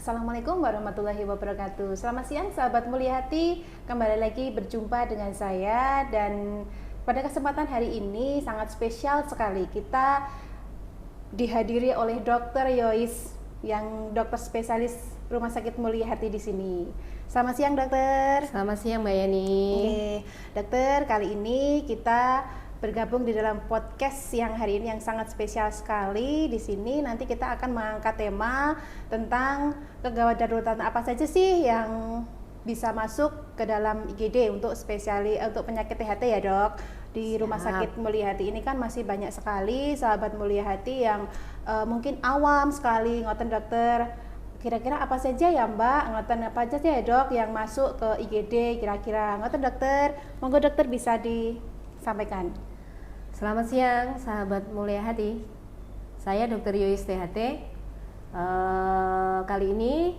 Assalamualaikum warahmatullahi wabarakatuh. Selamat siang sahabat mulia hati, kembali lagi berjumpa dengan saya. Dan pada kesempatan hari ini sangat spesial sekali. Kita dihadiri oleh Dr. Yois, yang dokter spesialis Rumah Sakit Mulia Hati di sini. Selamat siang dokter. Selamat siang Mbak Yani. Oke, dokter, kali ini kita bergabung di dalam podcast yang hari ini yang sangat spesial sekali. Di sini nanti kita akan mengangkat tema tentang kegawat daruratan apa saja sih yang bisa masuk ke dalam IGD untuk untuk penyakit THT ya dok. Di Rumah Sakit Mulia Hati ini kan masih banyak sekali sahabat mulia hati yang mungkin awam sekali ngoten dokter. Kira-kira apa saja ya mbak, ngoten apa saja ya dok yang masuk ke IGD kira-kira ngoten dokter. Monggo dokter bisa disampaikan. Selamat siang sahabat mulia hati. Saya Dr. Yois THT. Kali ini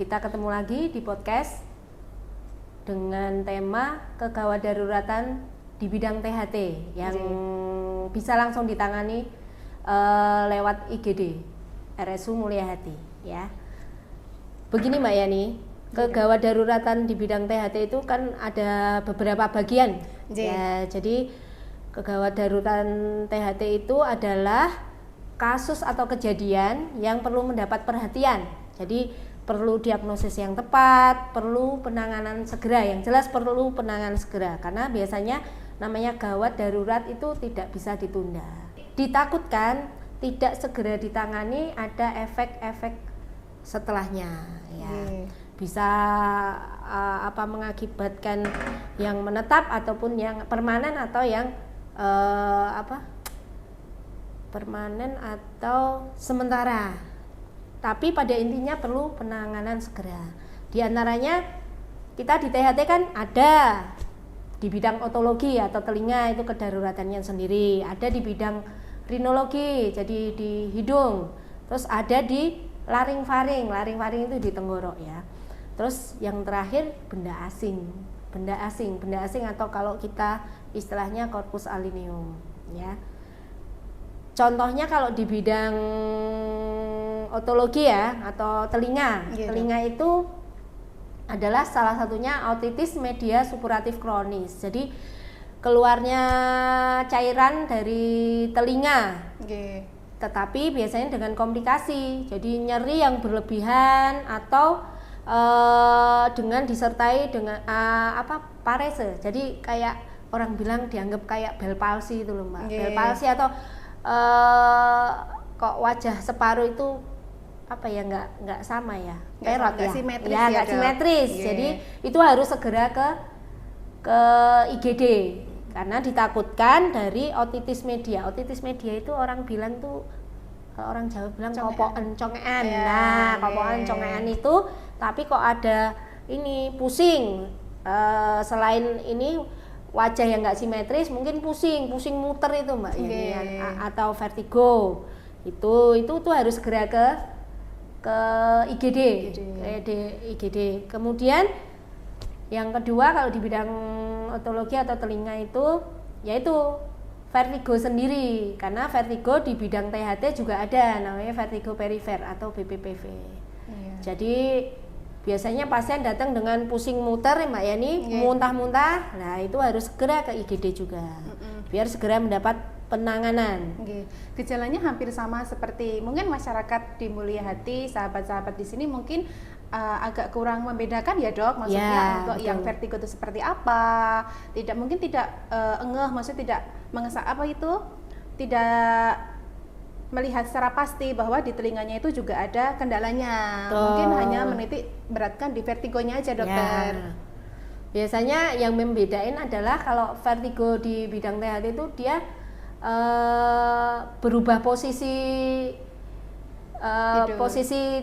kita ketemu lagi di podcast dengan tema kegawat daruratan di bidang THT yang bisa langsung ditangani lewat IGD RSU Mulia Hati ya. Begini Mbak Yani, kegawat daruratan di bidang THT itu kan ada beberapa bagian ya. Jadi kegawat daruratan THT itu adalah kasus atau kejadian yang perlu mendapat perhatian. Jadi perlu diagnosis yang tepat, perlu penanganan segera. Yang jelas perlu penanganan segera karena biasanya namanya gawat darurat itu tidak bisa ditunda. Ditakutkan tidak segera ditangani ada efek-efek setelahnya ya. Bisa mengakibatkan yang menetap ataupun yang permanen atau yang permanen atau sementara. Tapi pada intinya perlu penanganan segera. Di antaranya kita di THT kan ada di bidang otologi atau telinga itu kedaruratannya sendiri, ada di bidang rinologi jadi di hidung, terus ada di laring-faring itu di tenggorok ya. Terus yang terakhir benda asing atau kalau kita istilahnya corpus alinium ya. Contohnya kalau di bidang otologi ya atau telinga. Telinga itu adalah salah satunya otitis media supuratif kronis. Jadi keluarnya cairan dari telinga. Tetapi biasanya dengan komplikasi. Jadi nyeri yang berlebihan atau dengan disertai dengan parese. Jadi kayak orang bilang dianggap kayak bel palsi itu loh mbak. Bel palsi atau kok wajah separuh itu nggak sama ya, perot ya, nggak simetris. Jadi itu harus segera ke IGD karena ditakutkan dari otitis media. Otitis media itu orang bilang tuh, kalau orang Jawa bilang kopokan congean. Nah, kopokan congean itu, tapi kok ada ini pusing. Selain ini wajah yang nggak simetris, mungkin pusing muter itu mbak, atau vertigo. Itu tuh harus segera ke IGD. IGD. Kemudian yang kedua kalau di bidang otologi atau telinga itu yaitu vertigo sendiri, karena vertigo di bidang THT juga ada namanya vertigo perifer atau BPPV. Jadi biasanya pasien datang dengan pusing muter Mbak Yani, muntah-muntah. Nah, itu harus segera ke IGD juga. Biar segera mendapat penanganan. Gejalanya hampir sama seperti mungkin masyarakat di Mulia Hati, sahabat-sahabat di sini mungkin agak kurang membedakan ya dok, maksudnya untuk yang vertigo itu seperti apa, mungkin tidak engeh, maksudnya tidak mengesak tidak melihat secara pasti bahwa di telinganya itu juga ada kendalanya. Mungkin hanya menitik beratkan di vertigonya aja dokter. Biasanya yang membedain adalah kalau vertigo di bidang THT itu dia berubah posisi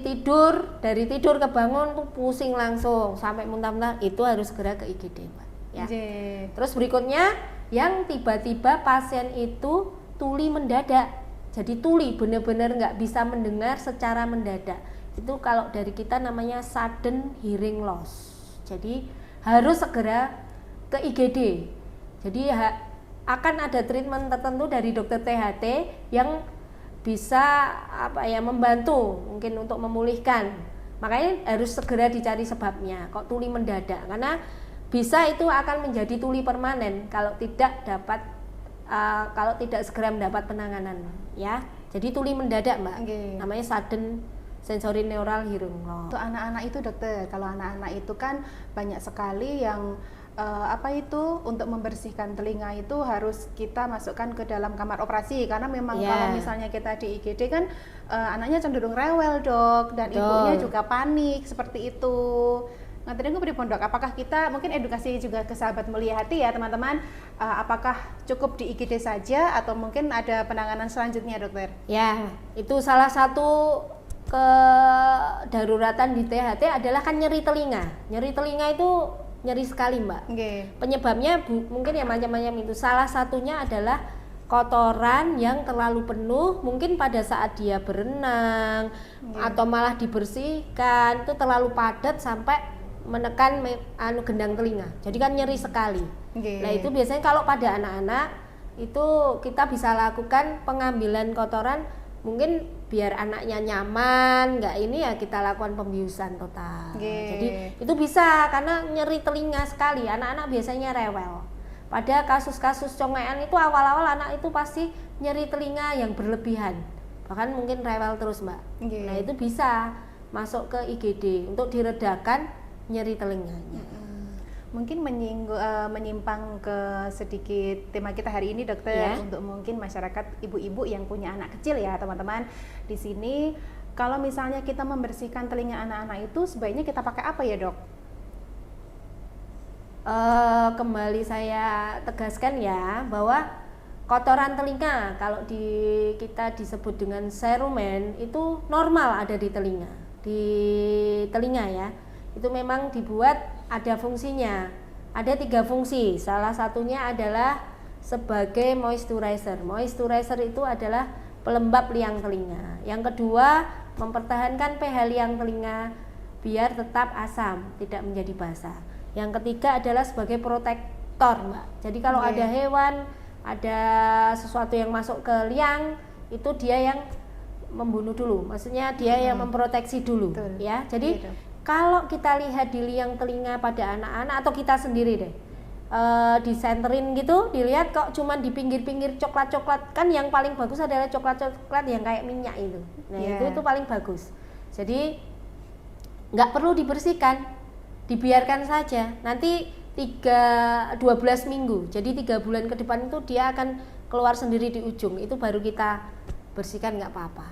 tidur, dari tidur ke bangun tuh pusing langsung sampai muntah-muntah, itu harus segera ke IGD Mbak ya. Terus berikutnya yang tiba-tiba pasien itu tuli mendadak. Jadi tuli benar-benar nggak bisa mendengar secara mendadak. Itu kalau dari kita namanya sudden hearing loss. Jadi harus segera ke IGD. Jadi akan ada treatment tertentu dari dokter THT yang bisa membantu mungkin untuk memulihkan. Makanya harus segera dicari sebabnya. Kok tuli mendadak? Karena bisa itu akan menjadi tuli permanen kalau tidak segera mendapat penanganan, ya. Jadi tuli mendadak, Mbak. Namanya sudden sensory neural hearing loss. Untuk anak-anak itu, dokter, kalau anak-anak itu kan banyak sekali yang untuk membersihkan telinga itu harus kita masukkan ke dalam kamar operasi, karena memang kalau misalnya kita di IGD kan anaknya cenderung rewel, Dok, dan ibunya juga panik seperti itu. Nah, tadi aku beri pondok, apakah kita mungkin edukasi juga ke sahabat Mulia Hati ya teman-teman, apakah cukup di IGD saja atau mungkin ada penanganan selanjutnya, dokter? Ya, itu salah satu kedaruratan di THT adalah kan nyeri telinga. Nyeri telinga itu nyeri sekali, Mbak. Penyebabnya mungkin ya macam-macam itu. Salah satunya adalah kotoran yang terlalu penuh, mungkin pada saat dia berenang atau malah dibersihkan itu terlalu padat sampai menekan gendang telinga. Jadi kan nyeri sekali. Nah, itu biasanya kalau pada anak-anak itu kita bisa lakukan pengambilan kotoran, mungkin biar anaknya nyaman, kita lakukan pembiusan total. Jadi itu bisa, karena nyeri telinga sekali, anak-anak biasanya rewel. Pada kasus-kasus congean itu awal-awal anak itu pasti nyeri telinga yang berlebihan, bahkan mungkin rewel terus, Mbak. Nah, itu bisa masuk ke IGD untuk diredakan nyeri telinganya. Mungkin menyimpang ke sedikit tema kita hari ini, dokter, untuk mungkin masyarakat ibu-ibu yang punya anak kecil ya teman-teman. Di sini kalau misalnya kita membersihkan telinga anak-anak itu sebaiknya kita pakai apa ya, Dok? Kembali saya tegaskan ya bahwa kotoran telinga kalau kita disebut dengan cerumen itu normal ada di telinga ya. Itu memang dibuat ada fungsinya, ada 3 fungsi. Salah satunya adalah sebagai moisturizer. Moisturizer itu adalah pelembab liang telinga. Yang kedua, mempertahankan pH liang telinga biar tetap asam, tidak menjadi basah. Yang ketiga adalah sebagai protektor, Mbak. Jadi kalau ada hewan, ada sesuatu yang masuk ke liang, itu dia yang membunuh dulu. Maksudnya dia yang memproteksi dulu. Betul. Ya. Jadi kalau kita lihat di liang telinga pada anak-anak atau kita sendiri deh, disenterin gitu, dilihat kok cuman di pinggir-pinggir coklat-coklat, kan yang paling bagus adalah coklat-coklat yang kayak minyak itu. Nah, itu paling bagus. Jadi nggak perlu dibersihkan, dibiarkan saja. Nanti 12 minggu, jadi 3 bulan ke depan itu dia akan keluar sendiri di ujung, itu baru kita bersihkan, nggak apa-apa.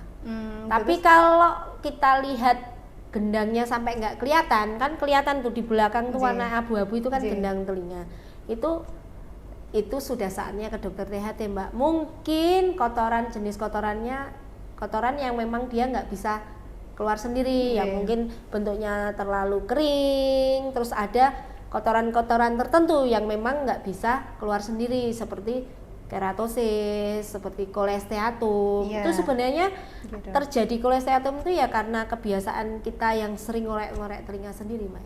Tapi kalau kita lihat gendangnya sampai nggak kelihatan, kan kelihatan tuh di belakang tuh warna abu-abu itu kan gendang telinga. Itu sudah saatnya ke dokter THT, Mbak. Mungkin jenis kotoran yang memang dia nggak bisa keluar sendiri, yang mungkin bentuknya terlalu kering, terus ada kotoran-kotoran tertentu yang memang nggak bisa keluar sendiri seperti keratosis, seperti kolesteatum. Itu sebenarnya terjadi kolesteatum itu ya karena kebiasaan kita yang sering ngorek-ngorek telinga sendiri, Mbak.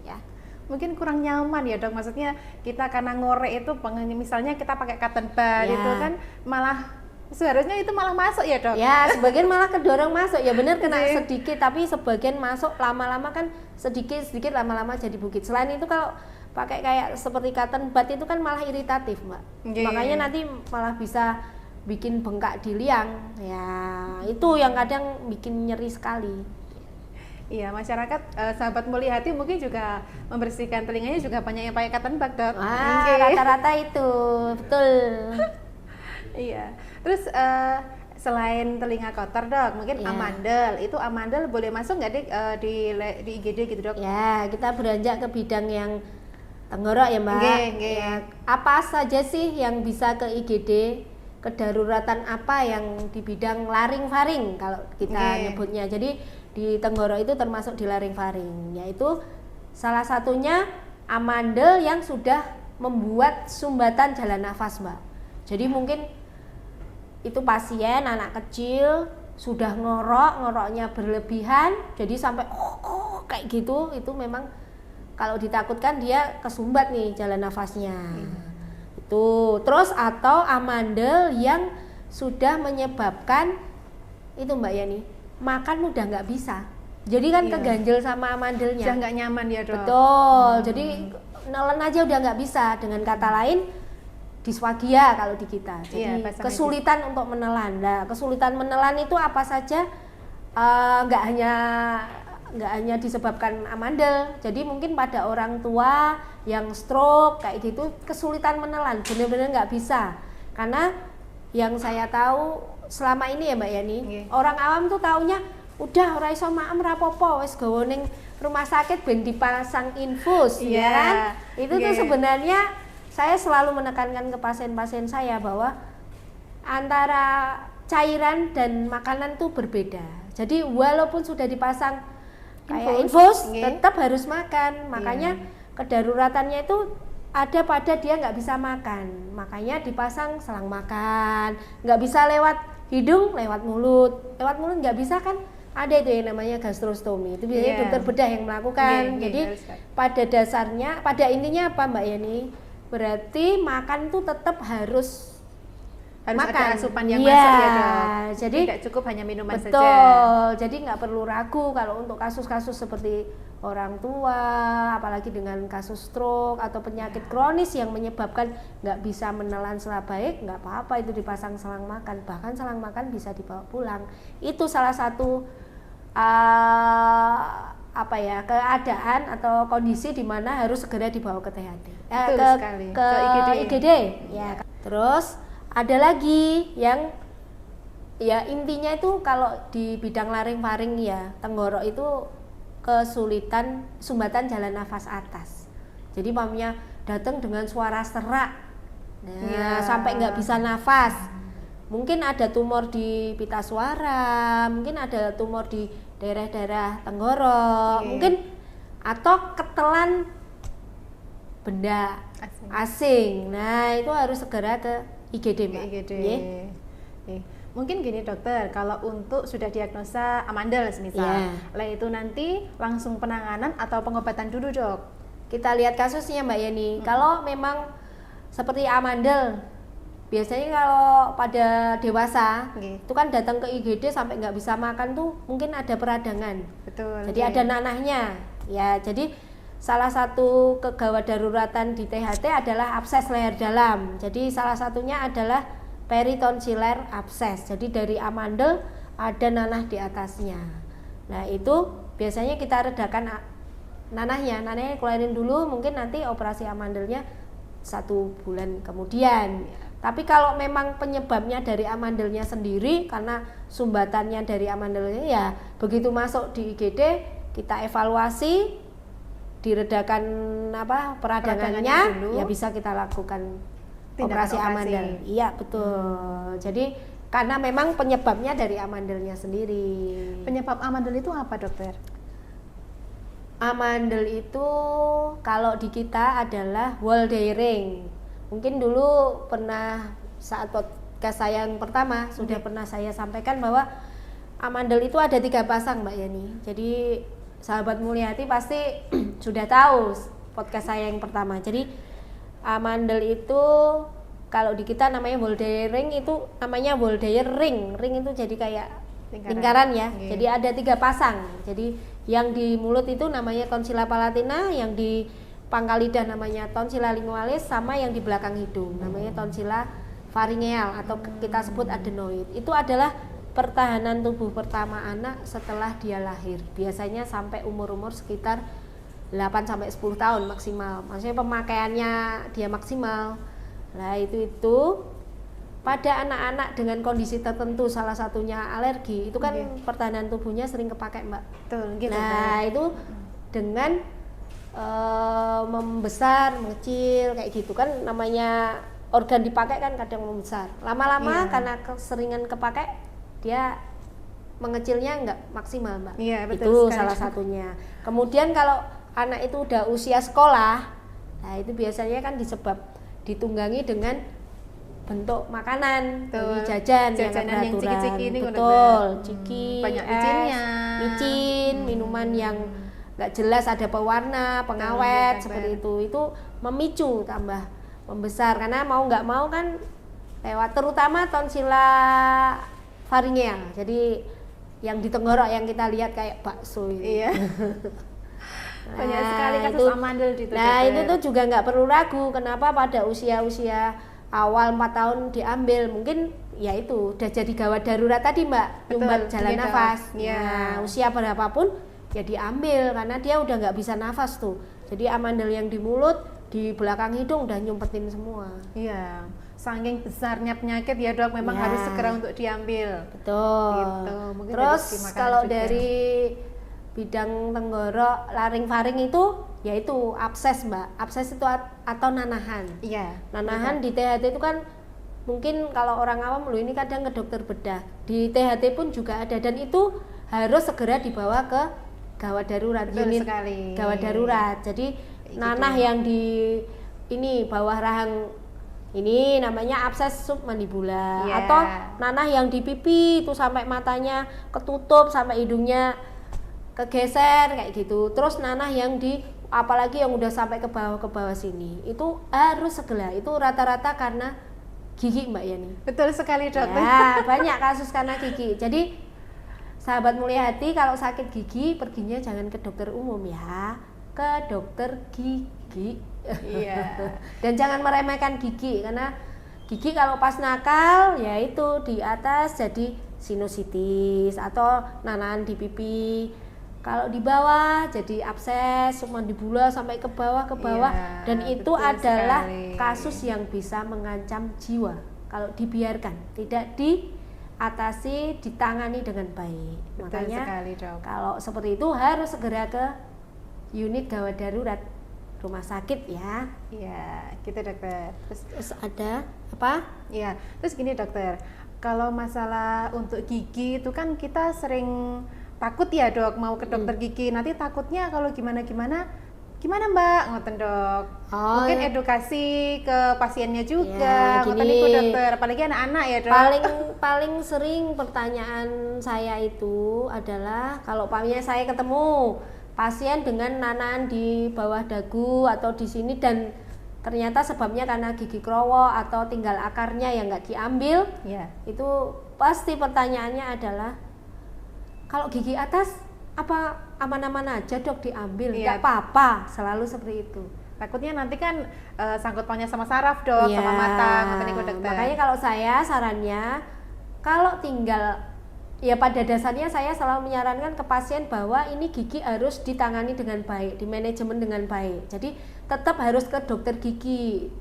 Ya. Mungkin kurang nyaman ya, Dok. Maksudnya kita karena ngorek itu, misalnya kita pakai cotton bud itu kan malah seharusnya itu malah masuk ya, Dok. Ya, sebagian malah kedorong masuk. Ya benar kena sedikit, tapi sebagian masuk lama-lama kan sedikit lama-lama jadi bukit. Selain itu kalau pakai kayak seperti cotton bud itu kan malah iritatif, Mbak. Makanya nanti malah bisa bikin bengkak di liang. Ya, itu yang kadang bikin nyeri sekali. Iya, masyarakat sahabat Mulia Hati mungkin juga membersihkan telinganya juga banyak yang pakai cotton bud, Dok. Rata-rata itu, betul. Iya. Terus selain telinga kotor, Dok, mungkin amandel. Itu amandel boleh masuk nggak di IGD gitu, Dok? Ya, kita beranjak ke bidang yang tenggorok ya, Mbak. Ya, apa saja sih yang bisa ke IGD? Kedaruratan apa yang di bidang laring-faring kalau kita nyebutnya. Jadi di tenggorok itu termasuk di laring-faring, yaitu salah satunya amandel yang sudah membuat sumbatan jalan nafas, Mbak. Jadi mungkin itu pasien anak kecil sudah ngoroknya berlebihan, jadi sampai kayak gitu, itu memang kalau ditakutkan dia kesumbat nih jalan nafasnya. Itu terus atau amandel yang sudah menyebabkan itu Mbak Yani, makan udah nggak bisa. Jadi kan keganjel sama amandelnya. Sudah nggak nyaman ya dok. Betul. Jadi nelen aja udah nggak bisa. Dengan kata lain disfagia kalau di kita. Jadi kesulitan untuk menelan. Nah, kesulitan menelan itu apa saja? Nggak hanya disebabkan amandel. Jadi mungkin pada orang tua yang stroke kayak gitu kesulitan menelan, benar-benar nggak bisa. Karena yang saya tahu selama ini ya Mbak Yani, orang awam tuh taunya udah ora iso maem rapopo wis gawa ning rumah sakit ben dipasang infus ya kan. Itu tuh sebenarnya saya selalu menekankan ke pasien-pasien saya bahwa antara cairan dan makanan tuh berbeda. Jadi walaupun sudah dipasang kayak infus tetap harus makan. Makanya kedaruratannya itu ada pada dia nggak bisa makan, makanya dipasang selang makan. Nggak bisa lewat hidung, lewat mulut nggak bisa kan. Ada itu yang namanya gastrostomi, itu biasanya dokter bedah yang melakukan. Jadi pada dasarnya, pada intinya apa Mbak Yani? Berarti makan tuh tetap harus makan. Ada asupan yang masuk ya dok. Jadi tidak cukup hanya minuman saja. Betul. Jadi nggak perlu ragu kalau untuk kasus-kasus seperti orang tua, apalagi dengan kasus stroke atau penyakit kronis yang menyebabkan nggak bisa menelan secara baik, nggak apa-apa itu dipasang selang makan. Bahkan selang makan bisa dibawa pulang. Itu salah satu keadaan atau kondisi di mana harus segera dibawa ke THT, ke IGD. Ya. Terus ada lagi yang ya intinya itu kalau di bidang laring-faring ya tenggorok itu kesulitan sumbatan jalan nafas atas. Jadi mamanya datang dengan suara serak, sampai nggak bisa nafas. Mungkin ada tumor di pita suara, mungkin ada tumor di daerah-daerah tenggorok, mungkin atau ketelan benda asing. Nah itu harus segera ke IGD Mbak. Mungkin gini dokter, kalau untuk sudah diagnosa amandel misal, itu nanti langsung penanganan atau pengobatan dulu dok? Kita lihat kasusnya Mbak Yani. Kalau memang seperti amandel, biasanya kalau pada dewasa itu kan datang ke IGD sampai nggak bisa makan tuh mungkin ada peradangan. Betul. Jadi ada nanahnya. Ya, jadi salah satu kegawat daruratan di THT adalah abses leher dalam. Jadi salah satunya adalah peritonsiler abses. Jadi dari amandel ada nanah di atasnya. Nah, itu biasanya kita redakan nanahnya keluarin dulu, mungkin nanti operasi amandelnya 1 bulan kemudian. Tapi kalau memang penyebabnya dari amandelnya sendiri karena sumbatannya dari amandelnya, ya begitu masuk di IGD kita evaluasi, diredakan peradangannya, ya bisa kita lakukan operasi amandel. Iya betul. Jadi karena memang penyebabnya dari amandelnya sendiri. Penyebab amandel itu apa dokter? Amandel itu kalau di kita adalah Waldering. Mungkin dulu pernah saat podcast saya yang pertama sudah pernah saya sampaikan bahwa amandel itu ada 3 pasang Mbak Yani. Jadi sahabat Mulyati pasti sudah tahu podcast saya yang pertama. Jadi amandel itu kalau di kita namanya Waldering, itu namanya Waldering. Ring itu jadi kayak lingkaran ya. Jadi ada 3 pasang. Jadi yang di mulut itu namanya tonsilla palatina, yang di pangkal lidah namanya tonsilla lingualis, sama yang di belakang hidung namanya tonsilla faringeal atau kita sebut adenoid. Itu adalah pertahanan tubuh pertama anak setelah dia lahir. Biasanya sampai umur-umur sekitar 8-10 tahun maksimal. Maksudnya pemakaiannya dia maksimal. Nah, itu pada anak-anak dengan kondisi tertentu, salah satunya alergi, itu kan pertahanan tubuhnya sering kepake Mbak. Betul, gitu. Nah, itu dengan membesar, mengecil kayak gitu kan, namanya organ dipakai kan kadang membesar. Lama-lama karena keseringan kepakai dia mengecilnya enggak maksimal Mbak. Itu salah satunya. Kemudian kalau anak itu udah usia sekolah, nah itu biasanya kan ditunggangi dengan bentuk makanan, jajan yang ciki-ciki ini, betul, ciki, banyak micinnya, minuman yang nggak jelas, ada pewarna, pengawet seperti itu memicu tambah membesar, karena mau nggak mau kan lewat terutama tonsilla faringeal. Jadi yang di tenggorok yang kita lihat kayak bakso itu. Iya. Banyak sekali kasus amandel di itu. Nah, itu tuh juga nggak perlu ragu kenapa pada usia-usia awal 4 tahun diambil. Mungkin ya itu udah jadi gawat darurat tadi Mbak, nyumbat jalan nafas. Nah, usia berapapun ya diambil karena dia udah nggak bisa nafas tuh. Jadi amandel yang di mulut, di belakang hidung udah nyumpetin semua. Iya. Saking besarnya penyakit ya Dok, memang harus segera untuk diambil. Betul. Gitu. Terus kalau dari bidang tenggorok, laring-faring itu yaitu abses Mbak. Abses itu atau nanahan. Iya. Nanahan di THT itu kan mungkin kalau orang awam loh ini kadang ke dokter bedah. Di THT pun juga ada dan itu harus segera dibawa ke gawat darurat. Betul sekali. Gawat darurat. Jadi nanah yang di ini bawah rahang ini namanya abses submandibula atau nanah yang di pipi itu sampai matanya ketutup sampai hidungnya kegeser kayak gitu. Terus nanah yang di apalagi yang udah sampai ke bawah sini itu harus segera. Itu rata-rata karena gigi Mbak Yani. Betul sekali Dok. Ya, banyak kasus karena gigi. Jadi sahabat mulia hati kalau sakit gigi perginya jangan ke dokter umum ya, ke dokter gigi. Iya. Dan jangan meremehkan gigi karena gigi kalau pas nakal ya itu di atas jadi sinusitis atau nanahan di pipi. Kalau di bawah jadi abses submandibula sampai ke bawah dan itu adalah kasus yang bisa mengancam jiwa kalau dibiarkan, tidak diatasi, ditangani dengan baik. Makanya sekali, Dok. Kalau seperti itu harus segera ke unit gawat darurat rumah sakit ya. Iya, gitu Dokter. Terus ada apa? Iya, terus gini Dokter, kalau masalah untuk gigi itu kan kita sering takut ya Dok mau ke dokter gigi, nanti takutnya kalau gimana Mbak, ngoten Dok. Mungkin edukasi ke pasiennya juga, ngoten itu Dokter, apalagi anak-anak ya Dok. Paling sering pertanyaan saya itu adalah kalau saya ketemu pasien dengan nanahan di bawah dagu atau di sini dan ternyata sebabnya karena gigi krowo atau tinggal akarnya yang nggak diambil, itu pasti pertanyaannya adalah kalau gigi atas apa aman-aman aja Dok diambil, nggak apa-apa, selalu seperti itu. Takutnya nanti kan sangkut pautnya sama saraf Dok, sama mata, ngoten niku Dokter. Makanya kalau saya sarannya kalau tinggal ya pada dasarnya saya selalu menyarankan ke pasien bahwa ini gigi harus ditangani dengan baik, dimanajemen dengan baik. Jadi tetap harus ke dokter gigi.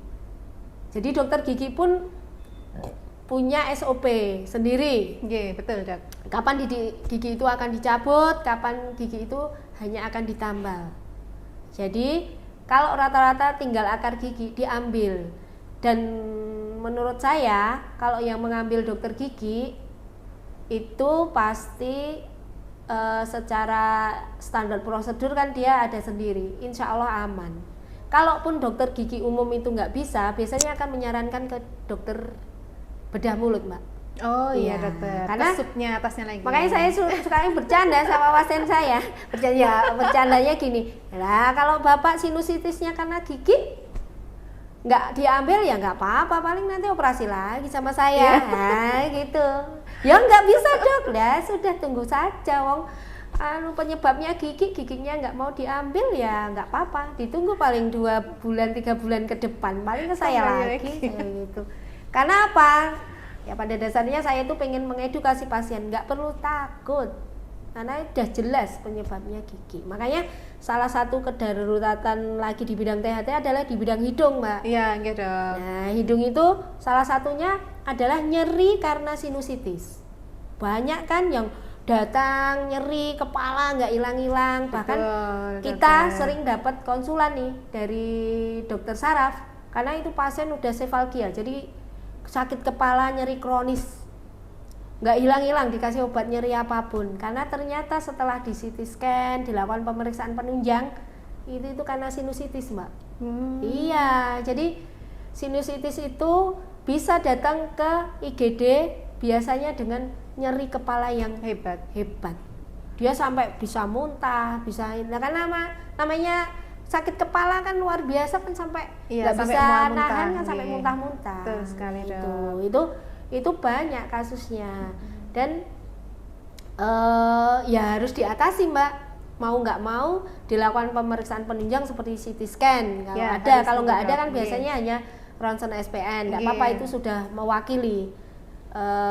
Jadi dokter gigi pun punya SOP sendiri. Iya, betul Dok. Kapan gigi itu akan dicabut, kapan gigi itu hanya akan ditambal. Jadi kalau rata-rata tinggal akar gigi diambil. Dan menurut saya kalau yang mengambil dokter gigi itu pasti secara standar prosedur kan dia ada sendiri, insya Allah aman. Kalaupun dokter gigi umum itu nggak bisa, biasanya akan menyarankan ke dokter bedah mulut Mbak. Oh iya Dokter, karena kesupnya atasnya lagi. Makanya saya suka bercanda sama pasien saya, bercandanya gini, lah kalau Bapak sinusitisnya karena gigi nggak diambil ya nggak apa-apa, paling nanti operasi lagi sama saya, nah gitu. Ya nggak bisa Dok, ya sudah tunggu saja, wong penyebabnya giginya nggak mau diambil ya nggak apa-apa, ditunggu paling 2 bulan 3 bulan ke depan, paling ke saya lagi gitu. Karena apa? Ya pada dasarnya saya itu pengen mengedukasi pasien, nggak perlu takut. Karena udah jelas penyebabnya gigi. Makanya salah satu kedaruratan lagi di bidang THT adalah di bidang hidung, Mbak. Iya, enggak Dok. Nah, hidung itu salah satunya adalah nyeri karena sinusitis. Banyak kan yang datang nyeri kepala nggak hilang-hilang. Bahkan kita sering dapat konsulan nih dari dokter saraf karena itu pasien udah sefalgia. Jadi sakit kepala nyeri kronis. Nggak hilang-hilang dikasih obat nyeri apapun karena ternyata setelah di CT scan dilakukan pemeriksaan penunjang itu karena sinusitis Mbak. Iya, jadi sinusitis itu bisa datang ke IGD biasanya dengan nyeri kepala yang hebat. Dia sampai bisa muntah, karena namanya sakit kepala kan luar biasa kan sampai nggak bisa nahan kan sampai muntah-muntah. Betul sekali Dok. Itu banyak kasusnya. Dan ya harus diatasi Mbak, mau nggak mau dilakukan pemeriksaan penunjang seperti CT scan kalau ya, ada, kalau nggak ada kan biasanya hanya ronsen SPN, nggak apa-apa, itu sudah mewakili,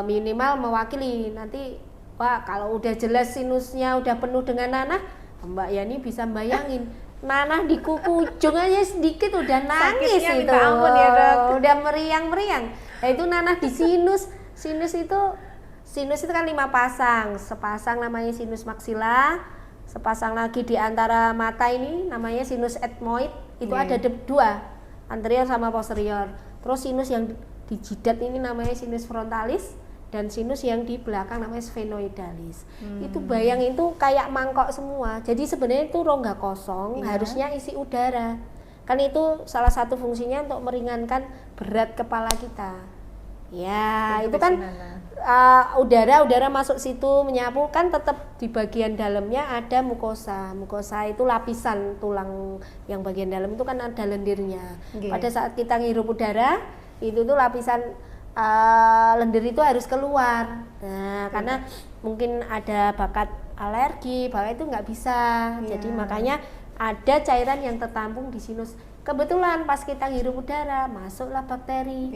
minimal mewakili. Nanti wah kalau udah jelas sinusnya udah penuh dengan nanah, Mbak Yani bisa bayangin nanah di kuku ujung aja sedikit udah nangis. Sakitnya itu ampun ya Dok, udah meriang-meriang. Nah itu nanah di sinus itu kan 5 pasang, sepasang namanya sinus maksila, sepasang lagi di antara mata ini namanya sinus etmoid, itu ada 2, anterior sama posterior. Terus sinus yang di jidat ini namanya sinus frontalis, dan sinus yang di belakang namanya sphenoidalis. Itu bayangin itu kayak mangkok semua. Jadi sebenarnya itu rongga kosong, harusnya isi udara. Kan itu salah satu fungsinya untuk meringankan berat kepala kita. Ya, itu kan udara masuk situ menyapu, kan tetap di bagian dalamnya ada mukosa. Mukosa itu lapisan tulang yang bagian dalam itu kan ada lendirnya. Pada saat kita ngirup udara, itu tuh lapisan lendir itu harus keluar. Nah, karena mungkin ada bakat alergi, bakat itu nggak bisa. Jadi makanya ada cairan yang tertampung di sinus. Kebetulan pas kita hirup udara masuklah bakteri,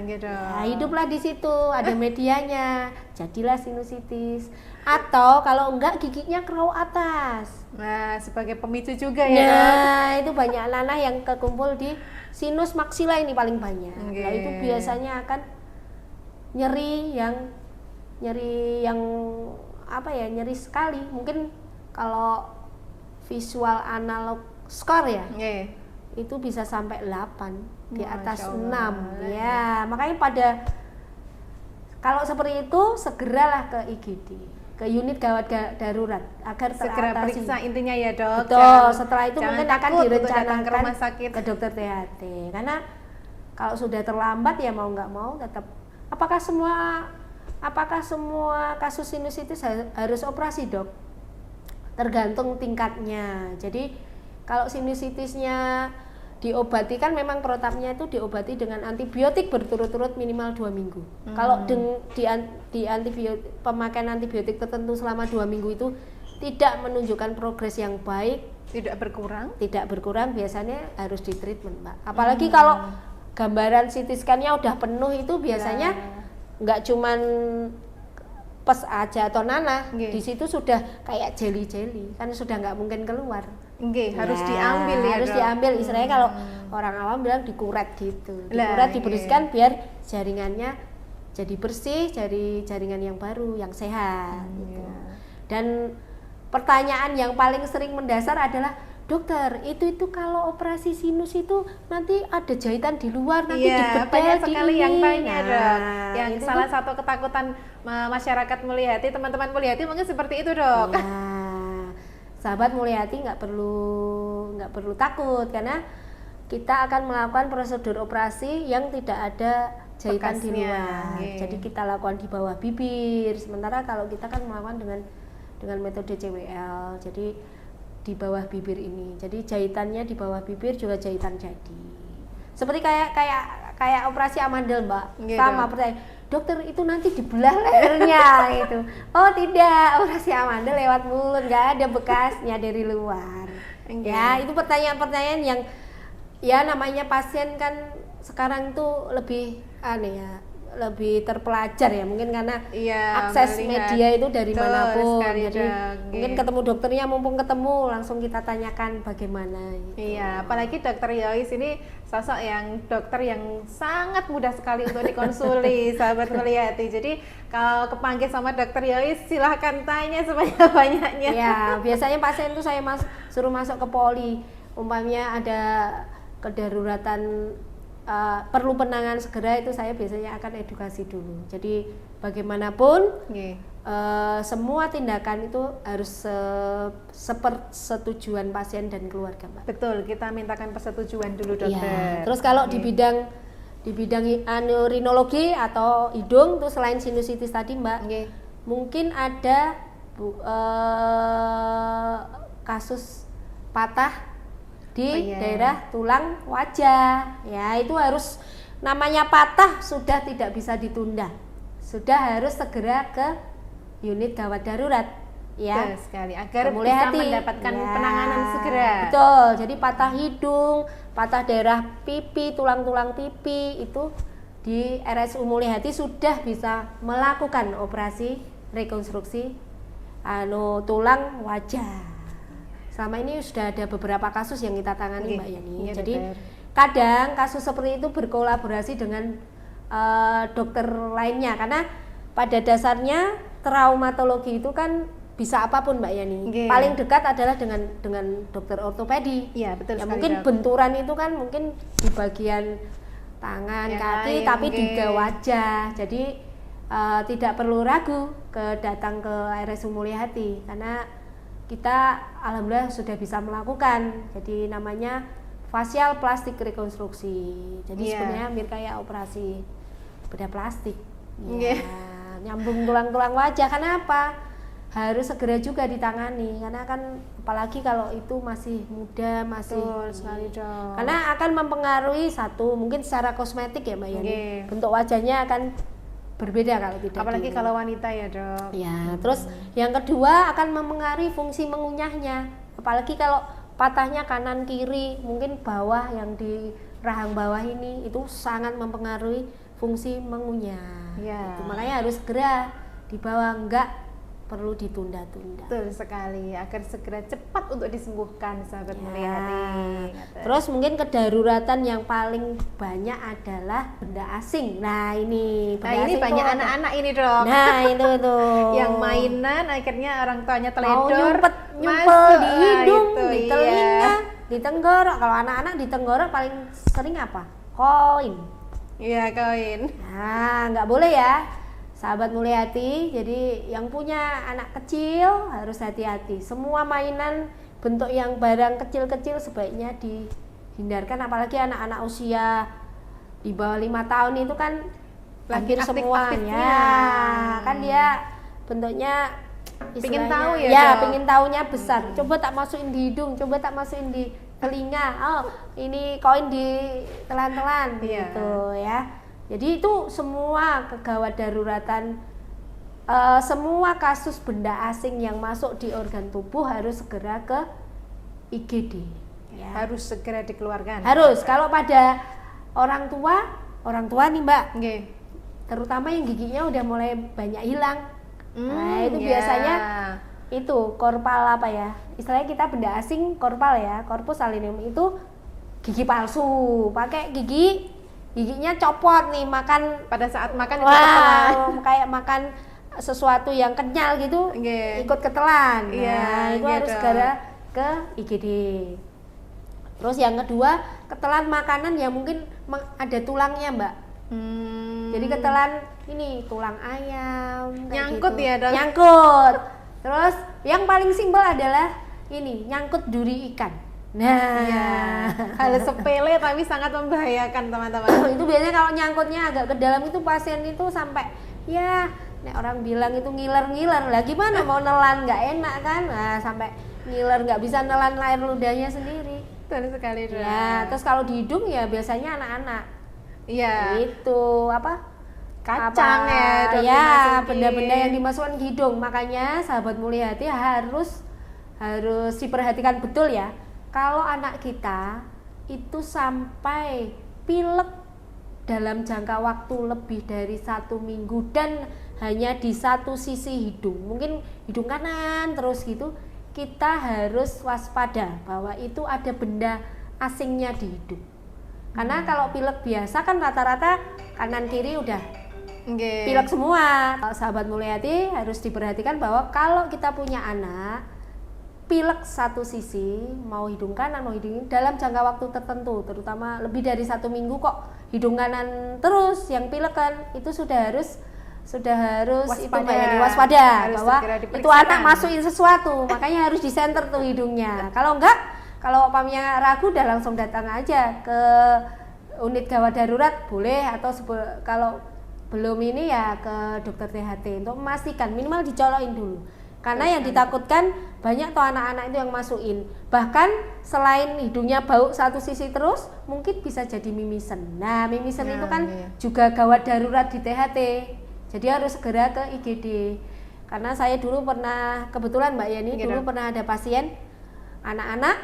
gitu. Nah, hiduplah di situ, ada medianya, jadilah sinusitis. Atau kalau enggak giginya kerau atas. Nah, sebagai pemicu juga ya. Nah, itu banyak nanah yang kekumpul di sinus maksila ini paling banyak. Nah, itu biasanya akan nyeri yang apa ya, nyeri sekali. Mungkin kalau visual analog score ya. Itu bisa sampai 8 di atas 6 ya. Makanya kalau seperti itu segeralah ke IGD, ke unit gawat darurat agar segera teratasi. Periksa intinya ya Dok. Betul, setelah itu mungkin akan direncanakan ke rumah sakit, ke dokter THT. Karena kalau sudah terlambat ya mau nggak mau tetap. Apakah semua kasus sinusitis harus operasi Dok? Tergantung tingkatnya. Jadi kalau sinusitisnya diobati, kan memang protapnya itu diobati dengan antibiotik berturut-turut minimal 2 minggu. Kalau di antibiotik, pemakaian antibiotik tertentu selama 2 minggu itu tidak menunjukkan progres yang baik, tidak berkurang, biasanya harus ditreatment Mbak. Apalagi kalau gambaran CT scan-nya udah penuh, itu biasanya nggak cuman pes aja atau nanah, di situ sudah kayak jeli-jeli, kan sudah nggak mungkin keluar. Harus diambil ya. Harus diambil, istilahnya kalau orang awam bilang dikuret gitu. Dikuret, dibersihkan biar jaringannya jadi bersih, jadi jaringan yang baru, yang sehat gitu. Dan pertanyaan yang paling sering mendasar adalah, dokter, itu kalau operasi sinus itu nanti ada jahitan di luar, nanti dibedel, banyak sekali yang tanya Dok. Yang salah satu ketakutan masyarakat Mulyahati, teman-teman Mulyahati mungkin seperti itu Dok. Sahabat Mulyahati nggak perlu takut, karena kita akan melakukan prosedur operasi yang tidak ada jahitan di luar. Jadi kita lakukan di bawah bibir. Sementara kalau kita kan melakukan dengan metode CWL, jadi di bawah bibir ini. Jadi jahitannya di bawah bibir juga jahitan jadi. Seperti kayak operasi amandel Mbak. Sama pertanyaan, dokter itu nanti dibelah lehernya itu. Oh tidak, operasi amandel lewat mulut, nggak ada bekasnya dari luar. Ya, itu pertanyaan-pertanyaan yang ya namanya pasien kan sekarang tuh lebih lebih terpelajar ya, mungkin karena akses media itu dari manapun. Jadi mungkin ketemu dokternya, mumpung ketemu langsung kita tanyakan bagaimana gitu. Apalagi dokter Yois ini sosok yang dokter yang sangat mudah sekali untuk dikonsuli sahabat Mulyahati. Jadi kalau kepanggil sama dokter Yois silahkan tanya sebanyak-banyaknya. Biasanya pasien itu saya suruh masuk ke poli, umpamanya ada kedaruratan, perlu penanganan segera, itu saya biasanya akan edukasi dulu. Jadi bagaimanapun semua tindakan itu harus sepersetujuan pasien dan keluarga Mbak. Betul, kita mintakan persetujuan dulu dokter. Terus kalau di bidang rinologi atau hidung tuh selain sinusitis tadi Mbak, mungkin ada kasus patah di daerah tulang wajah. Ya, itu harus, namanya patah sudah tidak bisa ditunda. sudah harus segera ke unit gawat darurat ya. Betul sekali, agar bisa mendapatkan penanganan segera. Betul. Jadi patah hidung, patah daerah pipi, tulang-tulang pipi itu di RSU Mulyahati sudah bisa melakukan operasi rekonstruksi tulang wajah. Selama ini sudah ada beberapa kasus yang kita tangani Mbak Yani. Jadi kadang kasus seperti itu berkolaborasi dengan dokter lainnya, karena pada dasarnya traumatologi itu kan bisa apapun Mbak Yani. Paling dekat adalah dengan dokter ortopedi. Iya, betul sekali. Mungkin benturan itu kan mungkin di bagian tangan, kaki, tapi di wajah. Jadi tidak perlu ragu datang ke RSU Mulyahati, karena kita alhamdulillah sudah bisa melakukan. Jadi namanya facial plastik rekonstruksi. Jadi sebenarnya hampir kayak operasi bedah plastik. Nyambung tulang-tulang wajah. Karena apa? Harus segera juga ditangani, karena kan apalagi kalau itu masih muda, masih sekali dong. Karena akan mempengaruhi mungkin secara kosmetik ya Mbak Yani. Bentuk wajahnya akan berbeda kalau tidak. Apalagi kalau wanita ya Dok. Ya, terus yang kedua akan mempengaruhi fungsi mengunyahnya. Apalagi kalau patahnya kanan kiri, mungkin bawah yang di rahang bawah ini itu sangat mempengaruhi fungsi mengunyah. Gitu. Makanya harus segera dibawa, enggak perlu ditunda-tunda. Betul sekali, agar segera cepat untuk disembuhkan sahabat Mulyahati. Terus mungkin kedaruratan yang paling banyak adalah benda asing. Nah ini ini banyak anak-anak ini Dok. Nah itu tuh yang mainan akhirnya orang tuanya teledor, nyumpel di hidung, di telinga, di tenggorok. Kalau anak-anak di tenggorok paling sering apa? Koin. Iya, koin. Nah nggak boleh ya sahabat Mulyahati. Jadi yang punya anak kecil harus hati-hati. Semua mainan bentuk yang barang kecil-kecil sebaiknya dihindarkan, apalagi anak-anak usia di bawah 5 tahun itu kan hampir semuanya kan dia bentuknya pingin tahu ya pingin tahunya besar. Coba tak masukin di hidung, coba tak masukin di telinga, ini koin di telan-telan gitu ya. Jadi itu semua kegawat daruratan, semua kasus benda asing yang masuk di organ tubuh harus segera ke IGD. Ya. Harus segera dikeluarkan. Harus. Kalau pada orang tua nih Mbak, terutama yang giginya udah mulai banyak hilang. Nah itu biasanya itu korpal apa ya? Istilahnya kita benda asing korpal ya, corpus alinium itu gigi palsu, pakai giginya copot nih, makan pada saat makan itu ketelan. Kayak makan sesuatu yang kenyal gitu, ikut ketelan. Nah, itu harus segera ke IGD. Terus yang kedua, ketelan makanan yang mungkin ada tulangnya Mbak. Jadi ketelan ini tulang ayam, nyangkut gitu. Ya Dok? Nyangkut. Terus yang paling simpel adalah ini, nyangkut duri ikan. Nah, hal sepele tapi sangat membahayakan teman-teman. Itu biasanya kalau nyangkutnya agak ke dalam itu pasien itu sampai orang bilang itu ngiler-ngiler. Lah gimana mau nelan, nggak enak kan? Nah, sampai ngiler, nggak bisa nelan air ludahnya sendiri. Betul sekali Dok. Ya, terus kalau di hidung ya biasanya anak-anak. Iya. Itu apa? Kacang benda-benda yang dimasukkan ke hidung. Makanya sahabat Mulyahati harus diperhatikan betul ya. Kalau anak kita itu sampai pilek dalam jangka waktu lebih dari 1 minggu dan hanya di satu sisi hidung, mungkin hidung kanan terus gitu, kita harus waspada bahwa itu ada benda asingnya di hidung. Karena kalau pilek biasa kan rata-rata kanan kiri udah pilek semua. Sahabat Mulyahati harus diperhatikan bahwa kalau kita punya anak pilek satu sisi, mau hidung kanan mau hidung dalam jangka waktu tertentu, terutama lebih dari 1 minggu kok hidung kanan terus yang pilek kan, itu sudah harus waspada bahwa itu anak masukin sesuatu, makanya harus disenter tuh hidungnya. Kalau enggak, kalau umpamanya ragu udah langsung datang aja ke unit gawat darurat boleh, atau kalau belum ini ya ke dokter THT untuk memastikan minimal dicolokin dulu. Karena yang ditakutkan banyak tuh anak-anak itu yang masukin. Bahkan selain hidungnya bau satu sisi terus, mungkin bisa jadi mimisen. Nah, mimisen itu kan juga gawat darurat di THT. Jadi harus segera ke IGD. Karena saya dulu pernah, kebetulan Mbak Yani dulu pernah ada pasien anak-anak,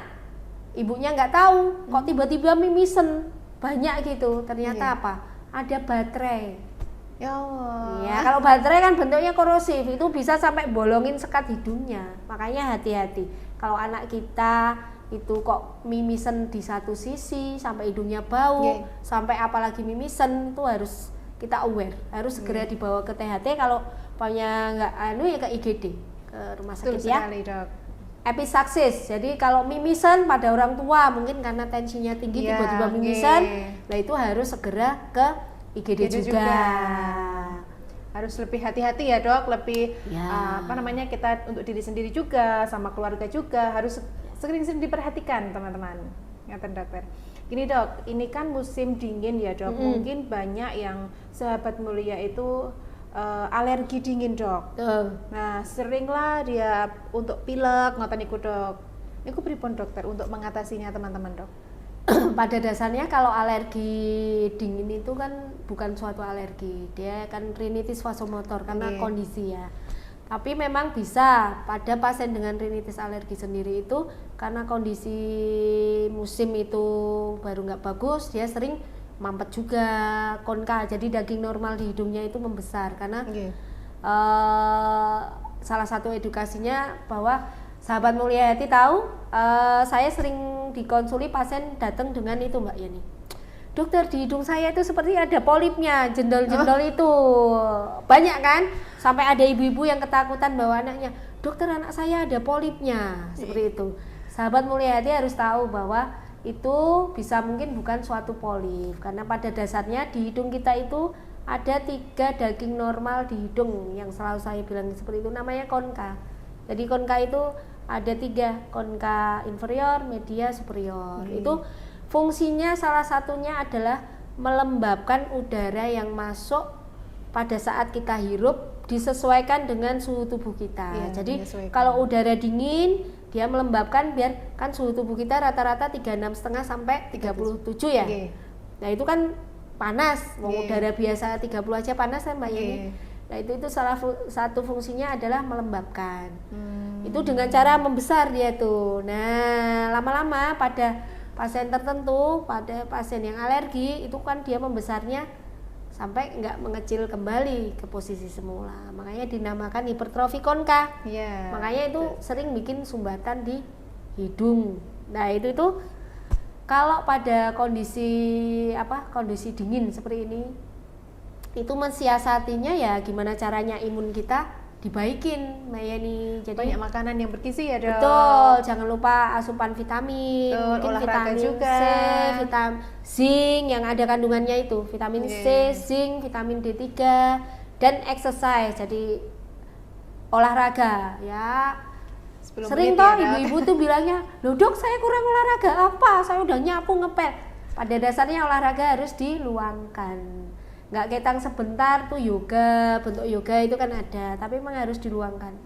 ibunya nggak tahu kok tiba-tiba mimisen banyak gitu. Ternyata apa? Ada baterai. Ya Allah. Ya, kalau baterai kan bentuknya korosif, itu bisa sampai bolongin sekat hidungnya. Makanya hati-hati. Kalau anak kita itu kok mimisen di satu sisi sampai hidungnya bau, sampai apalagi mimisen, itu harus kita aware, harus segera dibawa ke THT. Kalau punya nggak ya ke IGD, ke rumah sakit. Betul sekali, Dok. Episaksis. Jadi kalau mimisen pada orang tua mungkin karena tensinya tinggi tiba-tiba mimisen, nah itu harus segera ke IGD juga. Harus lebih hati-hati ya Dok, lebih kita untuk diri sendiri juga, sama keluarga juga harus sering-sering diperhatikan teman-teman. Ngaten dokter. Gini Dok, ini kan musim dingin ya Dok, mungkin banyak yang sahabat mulia itu alergi dingin Dok. Nah seringlah dia untuk pilek, ngoten niku Dok. Niku pripun dokter untuk mengatasinya teman-teman Dok? Pada dasarnya kalau alergi dingin itu kan bukan suatu alergi, dia kan rinitis vasomotor karena kondisi ya. Tapi memang bisa pada pasien dengan rinitis alergi sendiri itu karena kondisi musim itu baru nggak bagus, dia sering mampet juga, konka, jadi daging normal di hidungnya itu membesar karena salah satu edukasinya bahwa sahabat mulia hati tahu, saya sering dikonsuli pasien datang dengan itu Mbak Yani. Dokter, di hidung saya itu seperti ada polipnya, jendol-jendol itu banyak kan, sampai ada ibu-ibu yang ketakutan bawa anaknya, dokter anak saya ada polipnya, seperti itu. Sahabat mulia hati harus tahu bahwa itu bisa mungkin bukan suatu polip, karena pada dasarnya di hidung kita itu ada 3 daging normal di hidung yang selalu saya bilang seperti itu, namanya konka. Jadi konka itu ada 3, konka inferior, media, superior. Itu fungsinya salah satunya adalah melembabkan udara yang masuk pada saat kita hirup disesuaikan dengan suhu tubuh kita. Jadi kalau udara dingin dia melembabkan biar kan suhu tubuh kita rata-rata 36,5 sampai 37 ya. Nah itu kan panas, udara biasa 30 aja panas kan Mbak Yani. Nah itu salah satu fungsinya adalah melembabkan. Itu dengan cara membesar dia tuh. Nah lama-lama pada pasien tertentu, pada pasien yang alergi itu kan dia membesarnya sampai nggak mengecil kembali ke posisi semula. Makanya dinamakan hipertrofi konka. Makanya itu sering bikin sumbatan di hidung. Nah itu kalau pada kondisi dingin seperti ini, itu mensiasatinya ya gimana caranya imun kita dibaikin, Mbak Yani. Jadi banyak makanan yang bergizi ya Dok. Betul, jangan lupa asupan vitamin, mungkin vitamin juga. C, vitamin zinc yang ada kandungannya itu, vitamin C, zinc, vitamin D3 dan exercise. Jadi olahraga ya. Sering toh ibu-ibu tuh bilangnya, "Loh Dok, saya kurang olahraga apa? Saya udah nyapu ngepel." Pada dasarnya olahraga harus diluangkan. Nggak ketang sebentar tuh yoga, bentuk yoga itu kan ada, tapi memang harus diluangkan.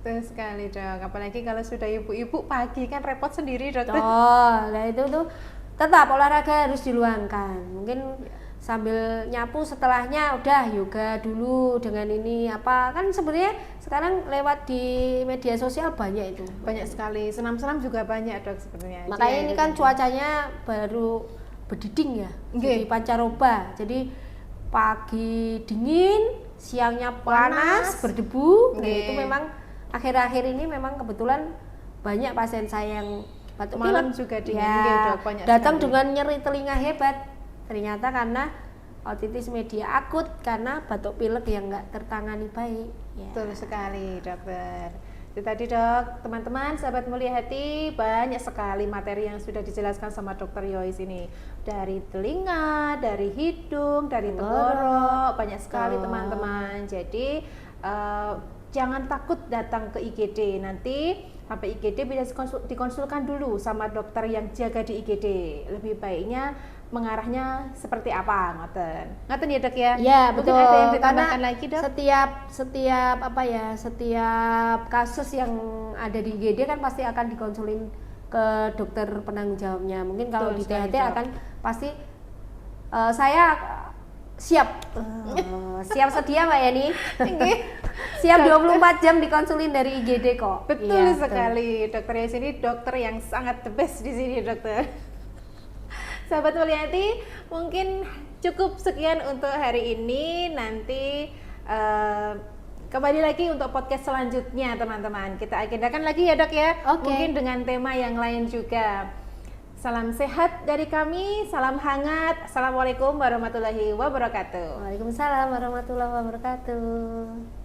Betul sekali Dok, apalagi kalau sudah ibu-ibu pagi kan repot sendiri Dokter. Nah itu tuh tetap olahraga harus diluangkan. Mungkin sambil nyapu setelahnya udah yoga dulu dengan ini apa, kan sebenarnya sekarang lewat di media sosial banyak itu. Banyak sekali, senam-senam juga banyak Dok sebenarnya. Makanya ini kan cuacanya baru berdiding ya, jadi pancaroba, jadi pagi dingin, siangnya panas berdebu. Nah itu memang akhir-akhir ini memang kebetulan banyak pasien saya yang batuk malam pilek juga dingin Dok, banyak datang sekali. dengan nyeri telinga hebat, ternyata karena otitis media akut karena batuk pilek yang nggak tertangani baik. Betul sekali Dokter. Itu tadi Dok, teman-teman sahabat mulia hati, banyak sekali materi yang sudah dijelaskan sama Dokter Yois ini. Dari telinga, dari hidung, dari tenggorok, banyak sekali teman-teman. Jadi jangan takut datang ke IGD. Nanti sampai IGD bisa dikonsulkan dulu sama dokter yang jaga di IGD. Lebih baiknya mengarahnya seperti apa, ngoten ya Dok ya? Ya mungkin betul. Ada yang ditambahkan lagi Dok? Setiap kasus yang ada di IGD kan pasti akan dikonsulin ke dokter penanggung jawabnya. Mungkin kalau di THT akan pasti saya Siap. Siap sedia Mbak Yani. Siap 24 jam dikonsulin dari IGD kok. Betul sekali. Dokter Yas ini dokter yang sangat the best di sini, dokter. Sahabat Mulyati, mungkin cukup sekian untuk hari ini. Nanti kembali lagi untuk podcast selanjutnya, teman-teman. Kita agendakan lagi ya, Dok ya. Mungkin dengan tema yang lain juga. Salam sehat dari kami, salam hangat. Assalamualaikum warahmatullahi wabarakatuh. Waalaikumsalam warahmatullahi wabarakatuh.